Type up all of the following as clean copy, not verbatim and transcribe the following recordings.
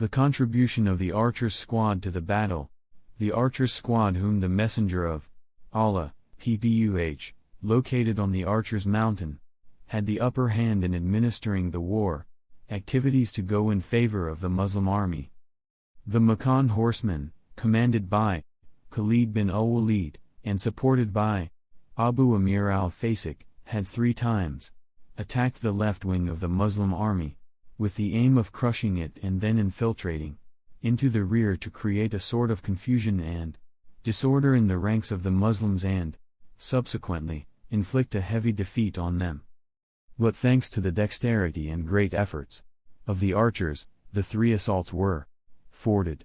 The contribution of the archers' squad to the battle. The archers' squad whom the Messenger of Allah, ITPFUS, located on the Archers' Mountain, had the upper hand in administering the war activities to go in favor of the Muslim army. The Meccan horsemen, commanded by Khalid bin al-Walid, and supported by Abu Amir al-Fasik, had 3 times attacked the left wing of the Muslim army, with the aim of crushing it and then infiltrating into the rear to create a sort of confusion and disorder in the ranks of the Muslims and, subsequently, inflict a heavy defeat on them. But thanks to the dexterity and great efforts of the archers, the 3 assaults were thwarted.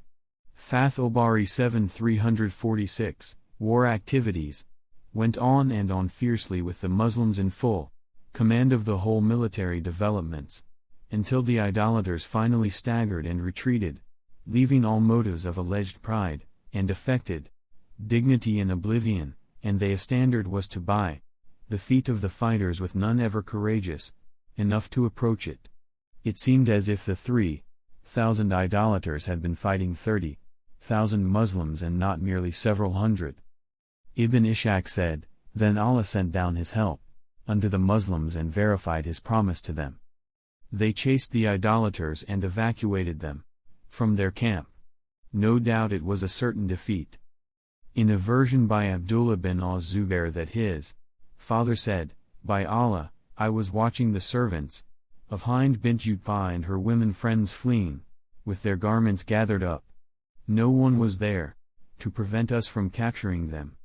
Fath al-Bari 7-346, war activities went on and on fiercely with the Muslims in full command of the whole military developments, until the idolaters finally staggered and retreated, leaving all motives of alleged pride and affected dignity in oblivion, and their standard was to buy the feet of the fighters with none ever courageous enough to approach it. It seemed as if the 3,000 idolaters had been fighting 30,000 Muslims and not merely several hundred. Ibn Ishaq said, "Then Allah sent down His help unto the Muslims and verified His promise to them. They chased the idolaters and evacuated them from their camp. No doubt it was a certain defeat." In a version by Abdullah bin al-Zubair that his father said, "By Allah, I was watching the servants of Hind bint Utbah and her women friends fleeing, with their garments gathered up. No one was there to prevent us from capturing them."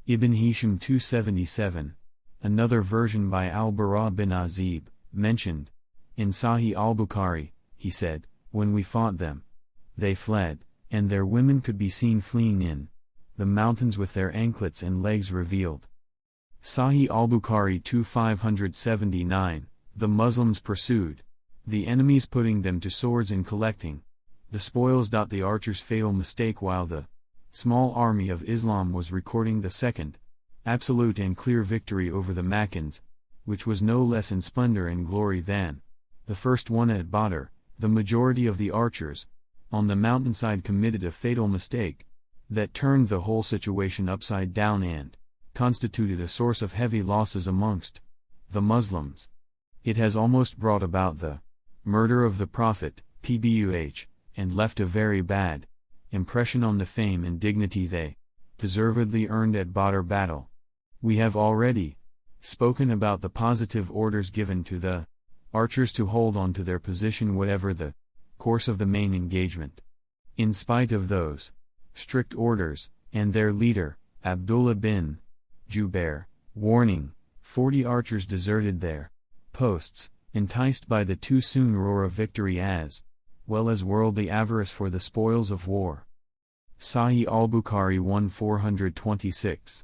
Ibn Hisham 277. Another version by al-Bara bin Azib, mentioned in Sahih al-Bukhari, he said, "When we fought them, they fled, and their women could be seen fleeing in the mountains with their anklets and legs revealed." Sahih al-Bukhari 2579, the Muslims pursued the enemies, putting them to swords and collecting the spoils. The archers' fatal mistake while the small army of Islam was recording the second absolute and clear victory over the Makkans, which was no less in splendor and glory than the first one at Badr. The majority of the archers on the mountainside committed a fatal mistake that turned the whole situation upside down and constituted a source of heavy losses amongst the Muslims. It has almost brought about the murder of the Prophet, PBUH, and left a very bad impression on the fame and dignity they deservedly earned at Badr battle. We have already spoken about the positive orders given to the archers to hold on to their position whatever the course of the main engagement. In spite of those strict orders, and their leader, Abdullah bin Jubair, warning, 40 archers deserted their posts, enticed by the too soon roar of victory as well as worldly avarice for the spoils of war. Sahih al-Bukhari 1426.